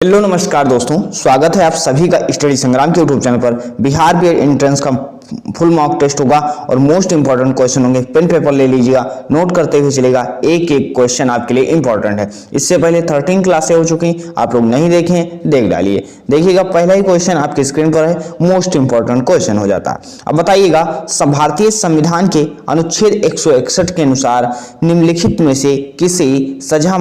Hello नमस्कार दोस्तों, स्वागत है आप सभी का स्टडी संग्राम के यूट्यूब चैनल पर। बिहार बीएड एंट्रेंस का फुल मॉक टेस्ट होगा और मोस्ट इंपॉर्टेंट क्वेश्चन होंगे। पेन पेपर ले लीजिएगा, नोट करते हुए चलेगा। एक एक क्वेश्चन आपके लिए इंपॉर्टेंट है। इससे पहले 13 क्लासें हो चुकी, आप लोग नहीं देखें देख डालिए। देखिएगा, पहला ही क्वेश्चन आपके स्क्रीन पर है, मोस्ट इंपॉर्टेंट क्वेश्चन हो जाता है। अब बताइएगा, भारतीय संविधान के अनुच्छेद 161 के अनुसार निम्नलिखित में से किसे सजा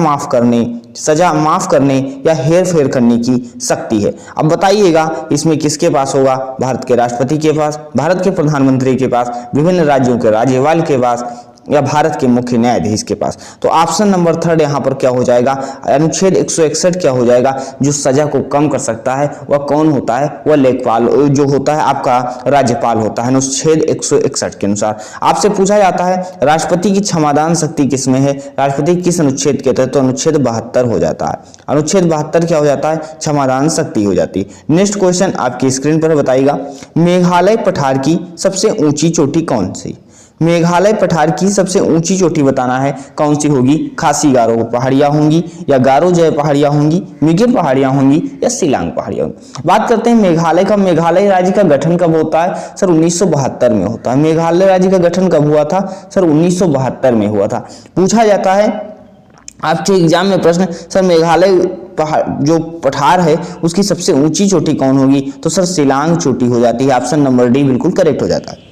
माफ करने या हेर फेर करने की शक्ति है। अब बताइएगा, इसमें किसके पास होगा? भारत के राष्ट्रपति के पास, भारत के प्रधानमंत्री के पास, विभिन्न राज्यों के राज्यपाल के पास, या भारत के मुख्य न्यायाधीश के पास। तो ऑप्शन नंबर 3 यहाँ पर क्या हो जाएगा? अनुच्छेद 161 क्या हो जाएगा? जो सजा को कम कर सकता है वह कौन होता है? वह लेखपाल जो होता है, आपका राज्यपाल होता है अनुच्छेद 161 के अनुसार। आपसे पूछा जाता है राष्ट्रपति की क्षमादान शक्ति किसमें है? राष्ट्रपति किस अनुच्छेद के तहत? तो अनुच्छेद 72 हो जाता है। अनुच्छेद 72 क्या हो जाता है? क्षमादान शक्ति हो जाती है। नेक्स्ट क्वेश्चन आपकी स्क्रीन पर बताइएगा, मेघालय पठार की सबसे ऊंची चोटी कौन सी? मेघालय पठार की सबसे ऊंची चोटी बताना है, कौन सी होगी? खासी गारो पहाड़ियां होंगी, या गारो जय पहाड़ियां होंगी, मिगिर पहाड़ियां होंगी, या शिलांग पहाड़ियां होंगी। बात करते हैं मेघालय का। मेघालय राज्य का गठन कब होता है? सर 1972 में होता है। मेघालय राज्य का गठन कब हुआ था? सर 1972 में हुआ था। पूछा जाता है आपके एग्जाम में प्रश्न, सर मेघालय जो पठार है उसकी सबसे ऊंची चोटी कौन होगी? तो सर शिलांग चोटी हो जाती है। ऑप्शन नंबर डी बिल्कुल करेक्ट हो जाता है।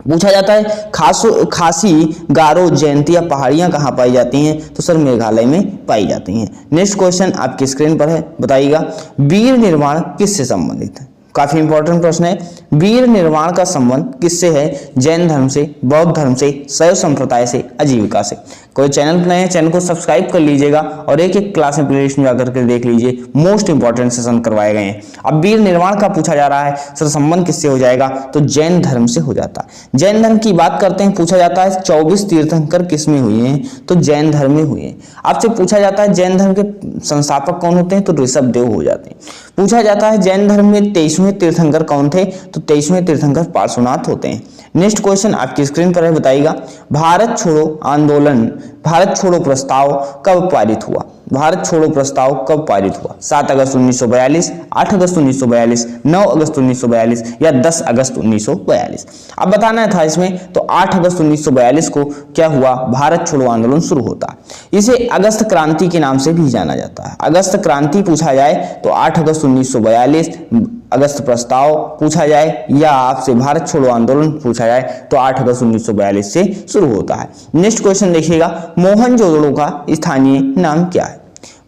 पूछा जाता है खासी गारो जयंतिया पहाड़ियां कहाँ पाई जाती हैं? तो सर मेघालय में पाई जाती हैं। नेक्स्ट क्वेश्चन आपकी स्क्रीन पर है, बताइएगा वीर निर्माण किससे संबंधित है? काफी इंपॉर्टेंट प्रश्न है। वीर निर्माण का संबंध किससे है? जैन धर्म से, बौद्ध धर्म से, शैव संप्रदाय से, आजीविका से। कोई चैनल नए हैं, चैनल को सब्सक्राइब कर लीजिएगा और एक एक क्लास में प्लेलिस्ट में जाकर के देख लीजिए, मोस्ट इंपॉर्टेंट सेशन करवाए गए हैं। अब वीर निर्माण का पूछा जा रहा है, सर संबंध किससे हो जाएगा? तो जैन धर्म से हो जाता है। जैन धर्म की बात करते हैं, पूछा जाता है 24 तीर्थंकर किस में हुए हैं? तो जैन धर्म में हुए हैं। आपसे पूछा जाता है जैन धर्म के संस्थापक कौन होते हैं? तो ऋषभ देव हो जाते हैं। पूछा जाता है जैन धर्म में 23वें तीर्थंकर कौन थे? तो 23वें तीर्थंकर पार्श्वनाथ होते हैं। नेक्स्ट क्वेश्चन आपकी स्क्रीन पर है, बताइएगा भारत छोड़ो आंदोलन, भारत छोड़ो प्रस्ताव कब पारित हुआ? भारत छोड़ो प्रस्ताव कब पारित हुआ? 7 अगस्त 1942, 8 अगस्त 1942, 9 अगस्त 1942 या 10 अगस्त 1942? अब बताना था इसमें, तो 8 अगस्त 1942 को क्या हुआ? भारत छोड़ो आंदोलन शुरू होता है। इसे अगस्त क्रांति के नाम से भी जाना जाता है। अगस्त क्रांति पूछा जाए तो 8 अगस्त 1942, अगस्त प्रस्ताव पूछा जाए या आपसे भारत छोड़ो आंदोलन पूछा जाए तो 8 अगस्त 1942 से शुरू होता है। नेक्स्ट क्वेश्चन देखिएगा, मोहनजोदड़ो का स्थानीय नाम क्या है?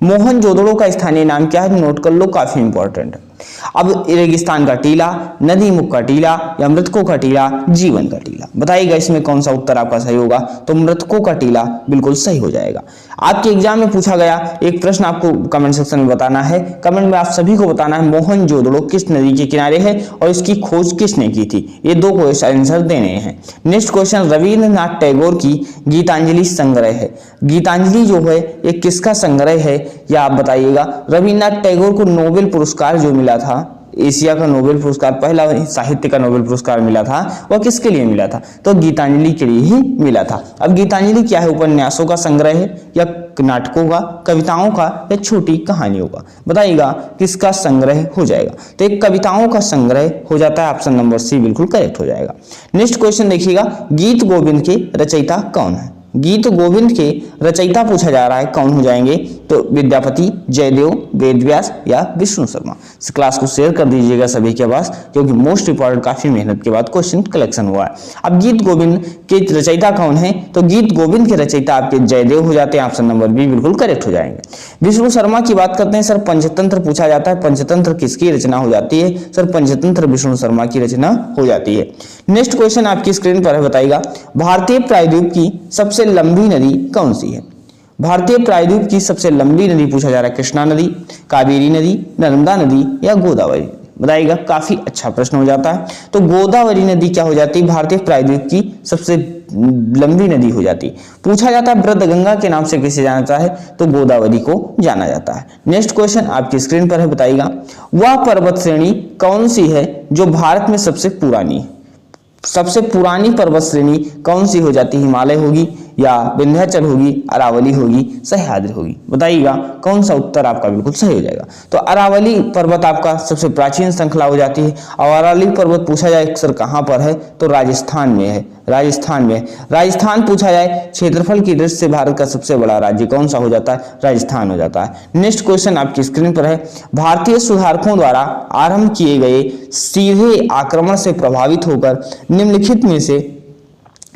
मोहनजोदड़ो का स्थानीय नाम क्या है? नोट कर लो, काफी इंपॉर्टेंट है। अब रेगिस्तान का टीला, नदी मुख का टीला, या मृतकों का टीला, जीवन का टीला? बताइएगा इसमें कौन सा उत्तर आपका सही होगा? तो मृतकों का टीला बिल्कुल सही हो जाएगा। आपके एग्जाम में पूछा गया एक प्रश्न, आपको कमेंट सेक्शन में बताना है। कमेंट में आप सभी को बताना है मोहनजोदड़ो किस नदी के किनारे है और इसकी खोज किसने की थी? ये 2 क्वेश्चन आंसर देने हैं। नेक्स्ट क्वेश्चन, रविंद्रनाथ टैगोर की गीतांजलि संग्रह है। गीतांजलि जो है ये किसका संग्रह है? या आप बताइएगा। रविंद्रनाथ टैगोर को नोबेल पुरस्कार जो मिला था, एशिया का नोबेल पुरस्कार, पहला साहित्य का नोबेल पुरस्कार मिला था, वह किसके लिए मिला था? तो गीतांजलि के लिए ही मिला था। अब गीतांजलि क्या है? उपन्यासों का संग्रह है, या नाटकों का, कविताओं का, या छोटी कहानियों का? बताइएगा किसका संग्रह हो जाएगा? तो एक कविताओं का संग्रह हो जाता है। ऑप्शन नंबर सी बिल्कुल करेक्ट हो जाएगा। नेक्स्ट क्वेश्चन देखिएगा, गीत गोविंद के रचयिता कौन है? गीत गोविंद के रचयिता पूछा जा रहा है, कौन हो जाएंगे? तो विद्यापति, जयदेव, वेदव्यास या विष्णु शर्मा? इस क्लास को शेयर कर दीजिएगा सभी के पास, क्योंकि मोस्ट इंपॉर्टेंट काफी मेहनत के बाद क्वेश्चन कलेक्शन हुआ है। अब गीत गोविंद के रचयिता कौन है? तो गीत गोविंद के रचयिता आपके जयदेव हो जाते हैं। ऑप्शन नंबर बी बिल्कुल करेक्ट हो जाएंगे। विष्णु शर्मा की बात करते हैं, सर पंचतंत्र पूछा जाता है, पंचतंत्र किसकी रचना हो जाती है? सर पंचतंत्र विष्णु शर्मा की रचना हो जाती है। नेक्स्ट क्वेश्चन आपकी स्क्रीन पर है, बताइएगा भारतीय प्रायद्वीप की सबसे लंबी नदी कौन सी है? भारतीय प्रायद्वीप की सबसे लंबी नदी पूछा जा रहा है, कृष्णा नदी, कावेरी नदी, नर्मदा नदी या गोदावरी? बताइएगा, काफी अच्छा प्रश्न हो जाता है। तो गोदावरी नदी क्या हो जाती है? भारतीय प्रायद्वीप की सबसे लंबी नदी हो जाती है। पूछा जाता है ब्रतगंगा के नाम से किसे जाना जाता है? तो गोदावरी को जाना जाता है। नेक्स्ट क्वेश्चन आपकी स्क्रीन पर है, बताइएगा वह पर्वत श्रेणी कौन सी है जो भारत में सबसे पुरानी है? सबसे पुरानी पर्वत श्रेणी कौन सी हो जाती है? हिमालय होगी, या विंध्याचल होगी, अरावली होगी, सह्याद्री होगी। बताइएगा कौन सा उत्तर आपका बिल्कुल सही हो जाएगा। तो अरावली पर्वत आपका सबसे प्राचीन श्रृंखला हो जाती है। और अरावली पर्वत पूछा जाए अक्सर कहाँ पर है, तो राजस्थान में है। राजस्थान में राजस्थान पूछा जाए क्षेत्रफल की दृष्टि से भारत का सबसे बड़ा राज्य कौन सा हो जाता है, राजस्थान हो जाता है। नेक्स्ट क्वेश्चन आपकी स्क्रीन पर है, भारतीय सुधारकों द्वारा आरंभ किए गए सीधे आक्रमण से प्रभावित होकर निम्नलिखित में से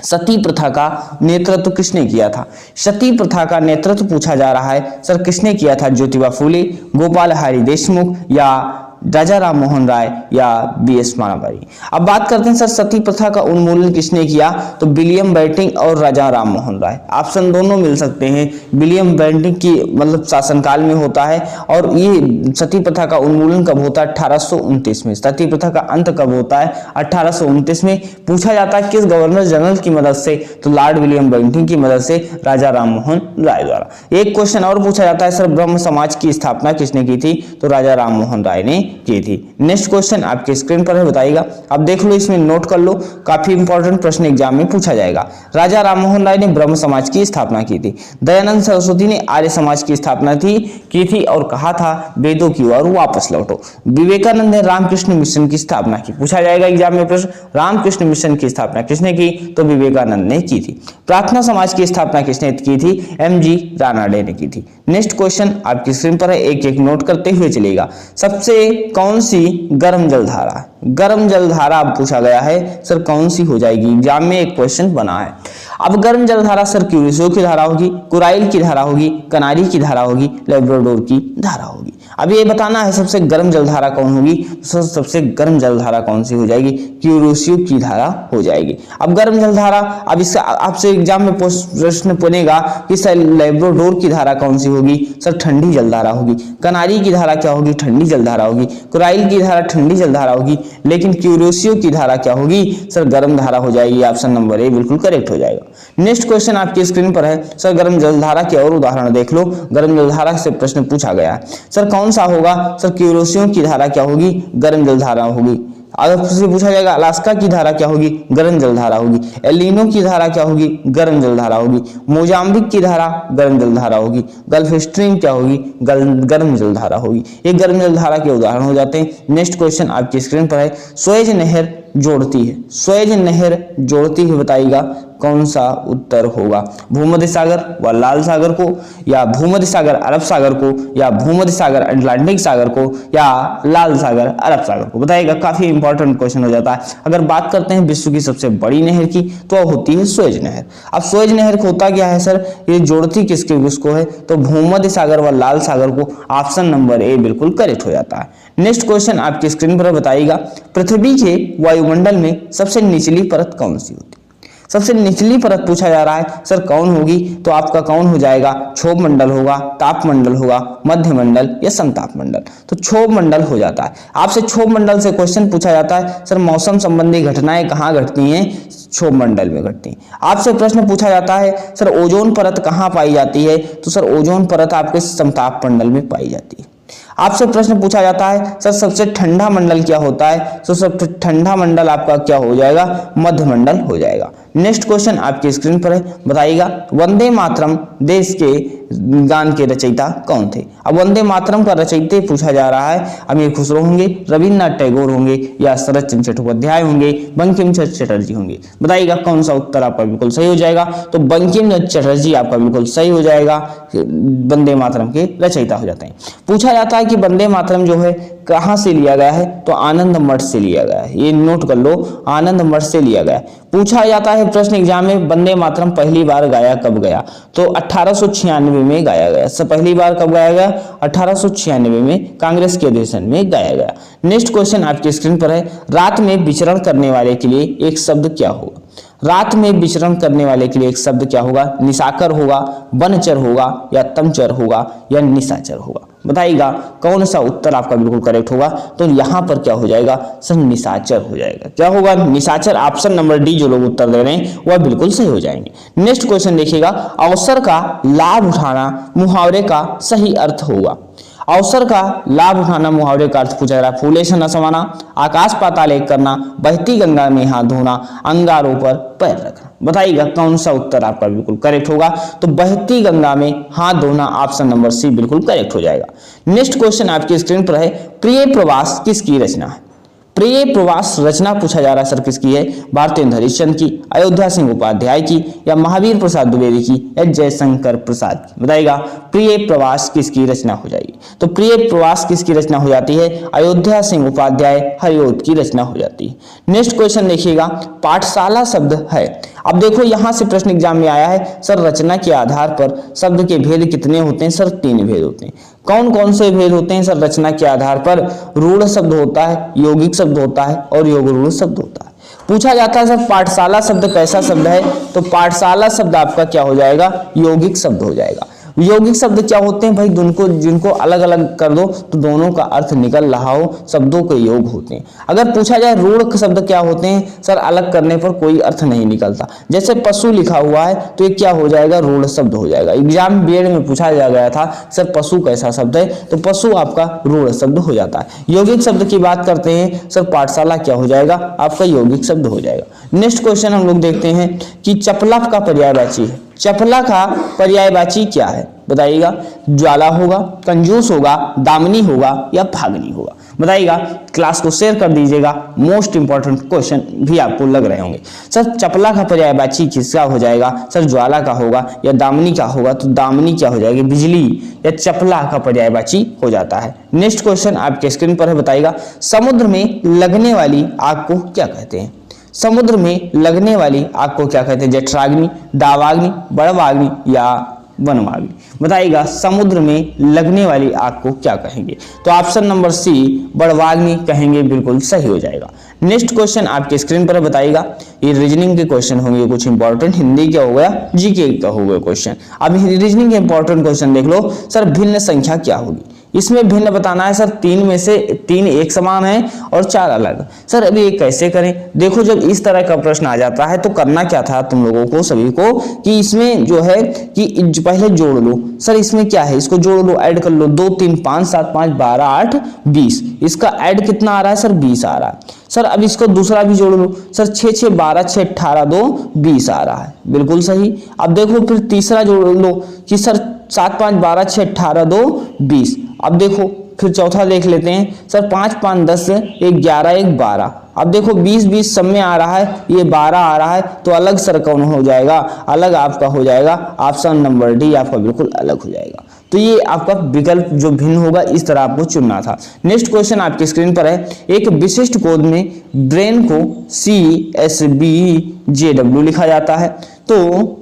सती प्रथा का नेतृत्व किसने किया था। सती प्रथा का नेतृत्व पूछा जा रहा है सर किसने किया था, ज्योतिबा फूले, गोपाल हरि देशमुख या राजा राम मोहन राय या बी.एस. माराभाई। अब बात करते हैं सर सती प्रथा का उन्मूलन किसने किया, तो विलियम बेंटिंक और राजा राम मोहन राय। ऑप्शन दोनों मिल सकते हैं। विलियम बेंटिंक की मतलब शासनकाल में होता है और ये सती प्रथा का उन्मूलन कब होता है, 1829 में। सती प्रथा का अंत कब होता है, 1829 में। पूछा जाता है किस गवर्नर जनरल की मदद से, तो लॉर्ड विलियम बेंटिंक की मदद से, राजा राम मोहन राय द्वारा। एक क्वेश्चन और पूछा जाता है सर ब्रह्म समाज की स्थापना किसने की थी, तो राजा राम मोहन राय ने की थी। नेक्स्ट क्वेश्चन आपके स्क्रीन पर है, बताइएगा। अब देख लो, इसमें नोट कर लो, काफी इंपॉर्टेंट प्रश्न एग्जाम में पूछा जाएगा। राजा राम मोहन राय ने ब्रह्म समाज की स्थापना की थी। दयानंद सरस्वती ने आर्य समाज की स्थापना की थी और कहा था वेदों की ओर वापस लौटो। विवेकानंद ने रामकृष्ण मिशन की स्थापना की। पूछा जाएगा एग्जाम में प्रश्न, रामकृष्ण मिशन की स्थापना किसने की, तो विवेकानंद ने की थी। प्रार्थना समाज की स्थापना किसने की थी, एम.जी. रानाडे ने की थी। नेक्स्ट क्वेश्चन आपकी स्क्रीन पर है, एक एक नोट करते हुए चलेगा। सबसे कौन सी गर्म जलधारा, गर्म जलधारा अब पूछा गया है सर कौन सी हो जाएगी, एग्जाम में एक क्वेश्चन बना है। अब गर्म जलधारा सर क्यूरिसो की धारा होगी, कुराइल की धारा होगी, कनारी की धारा होगी, लेब्राडोर की धारा होगी। अब ये बताना है सबसे गर्म जलधारा कौन होगी, तो सबसे गर्म जलधारा कौन सी हो जाएगी, क्यूरिसो की धारा हो जाएगी। अब गर्म जलधारा, अब इसका आपसे एग्जाम में प्रश्न बनेगा कि सर लेब्राडोर की धारा कौन सी होगी, सर ठंडी जलधारा होगी। कनारी की धारा क्या होगी, ठंडी जलधारा होगी। कुराइल की धारा ठंडी जलधारा होगी, लेकिन क्यूरिसो की धारा क्या होगी, सर गर्म धारा हो जाएगी। ऑप्शन नंबर ए बिल्कुल करेक्ट हो जाएगा। नेक्स्ट क्वेश्चन आपकी स्क्रीन पर है सर गर्म जलधारा के और उदाहरण देख लो। गर्म जलधारा से प्रश्न पूछा गया है सर कौन सा होगा, सर क्यूरिसो की धारा क्या होगी, गर्म जलधारा होगी। अगर पूछा जाएगा अलास्का की धारा क्या होगी, गर्म जलधारा होगी। एलिनो की धारा क्या होगी, गर्म जलधारा होगी। मोजाम्बिक की धारा गर्म जलधारा होगी। गल्फ स्ट्रीम क्या होगी, गर्म जलधारा होगी। ये गर्म जलधारा के उदाहरण हो जाते हैं। नेक्स्ट क्वेश्चन आपकी स्क्रीन पर है, सुएज नहर जोड़ती है, सुएज नहर जोड़ती है, बताइएगा कौन सा उत्तर होगा, भूमध्य सागर व लाल सागर को, या भूमध्य सागर अरब सागर को, या भूमध्य सागर अटलांटिक सागर को, या लाल सागर अरब सागर को। बताइएगा, काफी इंपॉर्टेंट क्वेश्चन हो जाता है। अगर बात करते हैं विश्व की सबसे बड़ी नहर की, तो होती है सुएज नहर। अब सुएज नहर होता क्या है सर, ये जोड़ती किसके किसको है, तो भूमध्य सागर व लाल सागर को। ऑप्शन नंबर ए बिल्कुल करेक्ट हो जाता है। नेक्स्ट क्वेश्चन आपकी स्क्रीन पर बताइएगा, पृथ्वी के वायुमंडल में सबसे निचली परत कौन सी होती है। सबसे निचली परत पूछा जा रहा है सर कौन होगी, तो आपका कौन हो जाएगा, क्षोभ मंडल होगा, ताप मंडल होगा, मध्य मंडल या समताप मंडल। तो क्षोभ मंडल हो जाता है। आपसे क्षोभ मंडल से क्वेश्चन पूछा जाता है सर मौसम संबंधी घटनाएं कहाँ घटती हैं, क्षोभ मंडल में घटती हैं। आपसे प्रश्न पूछा जाता है सर ओजोन परत कहाँ पाई जाती है, तो सर ओजोन परत आपके समताप मंडल में पाई जाती है। आपसे प्रश्न पूछा जाता है सर सबसे ठंडा मंडल क्या होता है, तो सबसे ठंडा मंडल आपका क्या हो जाएगा, मध्य मंडल हो जाएगा। नेक्स्ट क्वेश्चन आपकी स्क्रीन पर है, बताइएगा वंदे मातरम देश के गान के रचयिता कौन थे। अब वंदे मातरम का रचयिता पूछा जा रहा है, अमीर खुसरो होंगे, रविन्द्रनाथ टैगोर होंगे, या शरद चंद्र चट्टोपाध्याय होंगे, बंकिम चंद्र चटर्जी होंगे। बताइएगा कौन सा उत्तर आपका बिल्कुल सही हो जाएगा, तो बंकिम चंद्र चटर्जी आपका बिल्कुल सही हो जाएगा, वंदे मातरम के रचयिता हो जाते हैं। पूछा जाता है कि वंदे मातरम जो है कहां से लिया गया है, तो आनंद मठ से लिया गया है। ये नोट कर लो, आनंद मठ से लिया गया। पूछा जाता है प्रश्न एग्जाम में, वंदे मातरम पहली बार गाया कब गया, तो 1896 में गाया गया। सब पहली बार कब गाया गया, 1896 में कांग्रेस के अधिवेशन में गाया गया। नेक्स्ट क्वेश्चन आपकी स्क्रीन पर है, रात में विचरण करने वाले के लिए एक शब्द क्या होगा। रात में विचरण करने वाले के लिए एक शब्द क्या होगा, निशाकर होगा, वनचर होगा, या तमचर होगा, या निशाचर होगा। बताइएगा कौन सा उत्तर आपका बिल्कुल करेक्ट होगा, तो यहाँ पर क्या हो जाएगा सर, निशाचर हो जाएगा। क्या होगा, निशाचर। ऑप्शन नंबर डी जो लोग उत्तर दे रहे हैं वह बिल्कुल सही हो जाएंगे। नेक्स्ट क्वेश्चन देखिएगा, अवसर का लाभ उठाना मुहावरे का सही अर्थ होगा। अवसर का लाभ उठाना मुहावरे का अर्थ पूछा जा रहा है। फूले से न समाना, आकाश पाताल एक करना, बहती गंगा में हाथ धोना, अंगारों पर पैर रखना। बताइएगा कौन सा उत्तर आपका बिल्कुल करेक्ट होगा। तो बहती गंगा में हाथ धोना, ऑप्शन नंबर सी बिल्कुल करेक्ट हो जाएगा। नेक्स्ट क्वेश्चन आपकी स्क्रीन पर है, प्रिय प्रवास किसकी रचना है? प्रिय प्रवास रचना पूछा जा रहा है सर किसकी है? भारतेंद्र हरिश्चंद्र की, अयोध्या सिंह उपाध्याय की, या महावीर प्रसाद द्विवेदी की, या जयशंकर प्रसाद की। बताइएगा प्रिय प्रवास किसकी रचना हो जाएगी? तो प्रिय प्रवास किसकी रचना हो जाती है? अयोध्या सिंह उपाध्याय हरिओद की रचना हो जाती है। नेक्स्ट क्वेश्चन देखिएगा, पाठशाला शब्द है। अब देखो यहां से प्रश्न एग्जाम में आया है सर रचना के आधार पर शब्द के भेद कितने होते हैं? सर 3 भेद होते हैं। कौन कौन से भेद होते हैं सर रचना के आधार पर? रूढ़ शब्द होता है, यौगिक शब्द होता है, और योग रूढ़ शब्द होता है। पूछा जाता है सर पाठशाला शब्द कैसा शब्द है? तो पाठशाला शब्द आपका क्या हो जाएगा? यौगिक शब्द हो जाएगा। यौगिक शब्द क्या होते हैं भाई? जिनको अलग अलग कर दो तो दोनों का अर्थ निकल रहा हो, शब्दों के योग होते हैं। अगर पूछा जाए रूढ़ शब्द क्या होते हैं? सर अलग करने पर कोई अर्थ नहीं निकलता। जैसे पशु लिखा हुआ है तो ये क्या हो जाएगा? रूढ़ शब्द हो जाएगा। एग्जाम बीएड में पूछा जा गया था सर पशु कैसा शब्द है? तो पशु आपका रूढ़ शब्द हो जाता है। यौगिक शब्द की बात करते हैं सर पाठशाला क्या हो जाएगा? आपका यौगिक शब्द हो जाएगा। नेक्स्ट क्वेश्चन हम लोग देखते हैं कि चपला का पर्यायवाची है। चपला का पर्यायवाची क्या है? बताइएगा ज्वाला होगा, कंजूस होगा, दामनी होगा, या भागनी होगा। बताइएगा, क्लास को शेयर कर दीजिएगा। मोस्ट इंपॉर्टेंट क्वेश्चन भी आपको लग रहे होंगे। सर चपला का पर्यायवाची किसका हो जाएगा? सर ज्वाला का होगा या दामनी का होगा? तो दामनी क्या हो जाएगी? बिजली या चपला का पर्यायवाची हो जाता है। नेक्स्ट क्वेश्चन आपके स्क्रीन पर है, बताइएगा समुद्र में लगने वाली आग को क्या कहते हैं? समुद्र में लगने वाली आग को क्या कहते हैं? जठराग्नि, दावाग्नि, बड़वाग्नि, या वनवाग्नि। बताइएगा समुद्र में लगने वाली आग को क्या कहेंगे? तो ऑप्शन नंबर सी बड़वाग्नि कहेंगे, बिल्कुल सही हो जाएगा। नेक्स्ट क्वेश्चन आपके स्क्रीन पर बताइएगा, ये रीजनिंग के क्वेश्चन होंगे कुछ इंपॉर्टेंट, हिंदी का हो गया, जीके का हो गया क्वेश्चन। अब रीजनिंग के इंपॉर्टेंट क्वेश्चन देख लो। सर भिन्न संख्या क्या होगी? इसमें भिन्न बताना है सर। 3 में से 3 एक समान है और 4 अलग। सर अभी ये कैसे करें? देखो जब इस तरह का प्रश्न आ जाता है तो करना क्या था तुम लोगों को सभी को कि इसमें जो है कि पहले जोड़ लो। सर इसमें क्या है? इसको जोड़ लो, ऐड कर लो। 2 3 5 7 5 12 8 20। इसका ऐड कितना आ रहा है? सर 20 आ रहा है। सर अब इसको दूसरा भी जोड़ लो। सर 6 6 12 6 18 2 20 आ रहा है, बिल्कुल सही। अब देखो फिर तीसरा जोड़ लो कि सर 7 5 12 6 18 2 20। अब देखो फिर चौथा देख लेते हैं। सर 5 5 10 1 11 1 12। अब देखो 20 20 सब में आ रहा है, ये 12 आ रहा है, तो अलग सर कौन हो जाएगा? अलग आपका हो जाएगा ऑप्शन नंबर डी, आपका बिल्कुल अलग हो जाएगा। तो ये आपका विकल्प जो भिन्न होगा इस तरह आपको चुनना था। नेक्स्ट क्वेश्चन आपकी स्क्रीन पर है, एक विशिष्ट कोड में ब्रेन को CSBJW लिखा जाता है। तो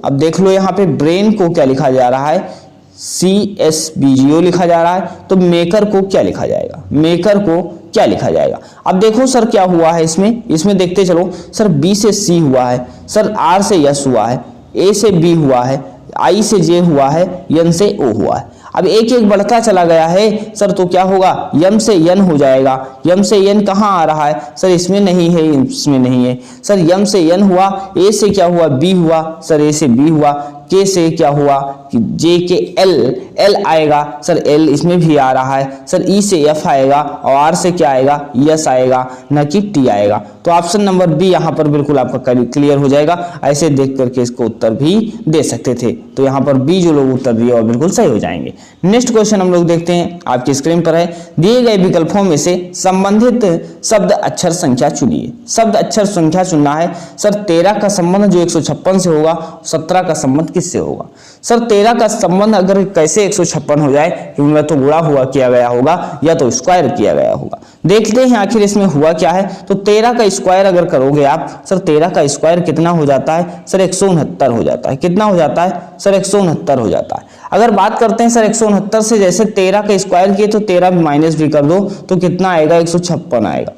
अब देख लो यहाँ पे ब्रेन को क्या लिखा जा रहा है? CSBGO लिखा जा रहा है। तो मेकर को क्या लिखा जाएगा? मेकर को क्या लिखा जाएगा? अब देखो सर क्या हुआ है इसमें देखते चलो। सर B से C हुआ है, सर R से S हुआ है, A से B हुआ है, I से J हुआ है, N से O हुआ है। अब एक एक बढ़ता चला गया है सर, तो क्या होगा? M से N हो जाएगा। M से N कहाँ आ रहा है? सर इसमें नहीं है, इसमें नहीं है। सर M से N हुआ, A से क्या हुआ? B हुआ, सर A से B हुआ, K से क्या हुआ कि J के L आएगा। सर L इसमें भी आ रहा है। सर E से F आएगा और R से क्या आएगा? S आएगा, न कि T आएगा। तो ऑप्शन नंबर बी यहाँ पर बिल्कुल आपका क्लियर हो जाएगा। ऐसे देख करके इसको उत्तर भी दे सकते थे, तो यहाँ पर बी जो लोग उत्तर दिए और बिल्कुल सही हो जाएंगे। नेक्स्ट क्वेश्चन हम लोग देखते हैं, आपकी स्क्रीन पर है, दिए गए विकल्पों में से संबंधित शब्द अक्षर संख्या चुनिए। शब्द अक्षर संख्या चुनना है। सर 13 का संबंध जो 156 से होगा, 17 का संबंध किससे होगा? सर 13 का संबंध अगर कैसे 156 हो जाए, क्योंकि तो गुणा हुआ किया गया होगा या तो स्क्वायर किया गया होगा। देखते हैं आखिर इसमें हुआ क्या है। तो 13 का स्क्वायर अगर करोगे आप, सर 13 का स्क्वायर कितना हो जाता है? सर 169 हो जाता है। कितना हो जाता है? सर 169 हो जाता है। अगर बात करते हैं सर 169 से, जैसे 13 का स्क्वायर किए तो 13 माइनस भी कर दो तो कितना आएगा? 156 आएगा।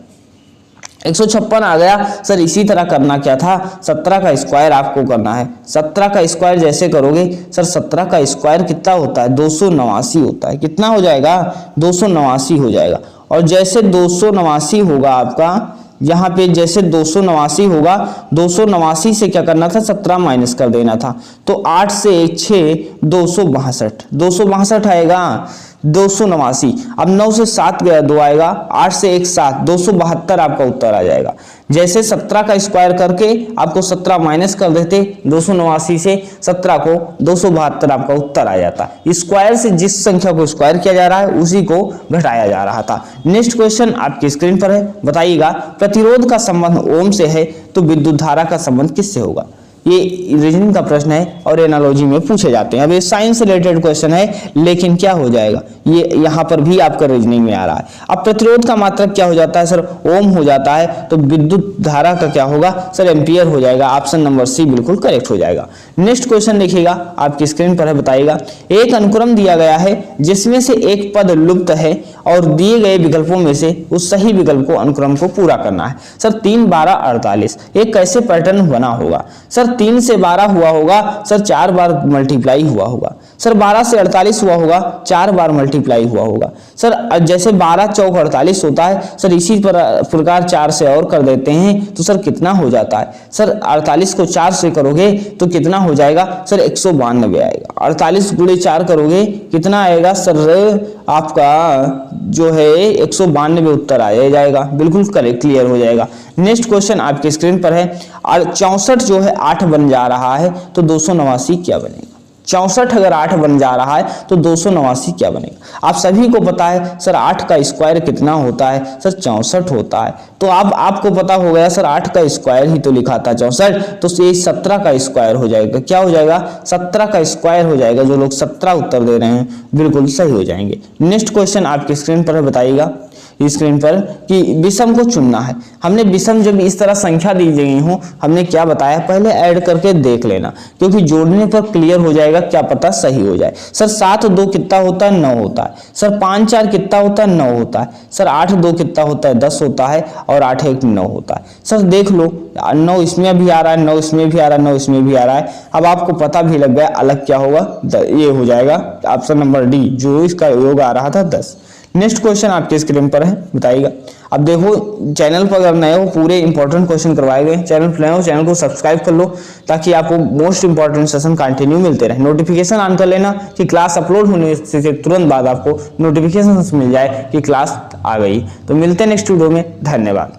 156 आ गया। सर इसी तरह करना क्या था? 17 का स्क्वायर आपको करना है। 17 का स्क्वायर जैसे करोगे, सर 17 का स्क्वायर कितना होता है? 289 होता है। कितना हो जाएगा? 289 हो जाएगा। और जैसे 289 होगा आपका, यहाँ पे जैसे 289 होगा, 289 से क्या करना था? 17 माइनस कर देना था। तो 8 से 1 6 262 आएगा। 289। अब 9 से 7 गया 2 आएगा, 8 से 1 7, 272 आपका उत्तर आ जाएगा। जैसे 17 का स्क्वायर करके आपको 17 माइनस कर देते 289 से 17 को, 272 आपका उत्तर आ जाता। स्क्वायर से जिस संख्या को स्क्वायर किया जा रहा है उसी को घटाया जा रहा था। नेक्स्ट क्वेश्चन आपकी स्क्रीन पर है, बताइएगा प्रतिरोध का संबंध ओम से है तो विद्युत धारा का संबंध किससे होगा। ये रीजनिंग का प्रश्न है और एनालॉजी में पूछे जाते हैं। अब ये साइंस से रिलेटेड क्वेश्चन है, लेकिन क्या हो जाएगा, ये यहाँ पर भी आपका रीजनिंग में आ रहा है। अब प्रतिरोध का मात्रक क्या हो जाता है सर, ओम हो जाता है, तो विद्युत धारा का क्या होगा सर, एम्पियर हो जाएगा। ऑप्शन नंबर सी बिल्कुल करेक्ट हो जाएगा। नेक्स्ट क्वेश्चन देखिएगा, आपकी स्क्रीन पर है, बताइएगा एक अनुक्रम दिया गया है जिसमें से एक पद लुप्त है और दिए गए विकल्पों में से उस सही विकल्प को अनुक्रम को पूरा करना है। सर 3 12 48 एक कैसे पैटर्न बना होगा सर, 3 से 12 हुआ होगा सर, 4 बार मल्टीप्लाई हुआ होगा सर, 12 से 48 हुआ होगा, 4 बार मल्टीप्लाई हुआ होगा सर। जैसे 12 चौक 48 होता है सर, इसी प्रकार 4 से और कर देते हैं तो सर कितना हो जाता है सर, 48 को 4 से करोगे तो कितना हो जाएगा सर, 192 आएगा। 48 गुणे 4 करोगे कितना आएगा सर, आपका जो है 192 उत्तर आ जाएगा। बिल्कुल करेक्ट, क्लियर हो जाएगा। नेक्स्ट क्वेश्चन आपकी स्क्रीन पर है, 64 जो है 8 बन जा रहा है तो 289 क्या बनेगा। 64 अगर 8 बन जा रहा है तो 289 क्या बनेगा। आप सभी को पता है सर 8 का स्क्वायर कितना होता है सर, 64 होता है। तो अब आपको पता हो गया सर 8 का स्क्वायर ही तो लिखा था 64, तो ये 17 का स्क्वायर हो जाएगा। क्या हो जाएगा, 17 का स्क्वायर हो जाएगा। जो लोग 17 उत्तर दे रहे हैं बिल्कुल सही हो जाएंगे। नेक्स्ट क्वेश्चन आपकी स्क्रीन पर बताइएगा, स्क्रीन पर कि विषम को चुनना है। हमने विषम जब इस तरह संख्या दी गई हो, हमने क्या बताया, पहले ऐड करके देख लेना, क्योंकि जोड़ने पर क्लियर हो जाएगा, क्या पता सही हो जाए। सर 7 2 कितना होता है, 9 होता है। सर 5 4 कितना होता है, 9 होता है। सर 8 2 कितना होता है, 10 होता है। और 8 1 9 होता है। सर देख लो 9 इसमें भी आ रहा है, 9 इसमें भी आ रहा है, 9 इसमें भी आ रहा है। अब आपको पता भी लग गया अलग क्या होगा, ये हो जाएगा ऑप्शन नंबर डी, जो इसका योग आ रहा था 10। नेक्स्ट क्वेश्चन आपके स्क्रीन पर है, बताइएगा। अब देखो चैनल पर अगर नए हो, पूरे इंपॉर्टेंट क्वेश्चन करवाए गए। चैनल पर नए हो, चैनल को सब्सक्राइब कर लो ताकि आपको मोस्ट इंपॉर्टेंट सेशन कंटिन्यू मिलते रहे। नोटिफिकेशन ऑन कर लेना कि क्लास अपलोड होने से तुरंत बाद आपको नोटिफिकेशन मिल जाए कि क्लास आ गई। तो मिलते हैं नेक्स्ट वीडियो में, धन्यवाद।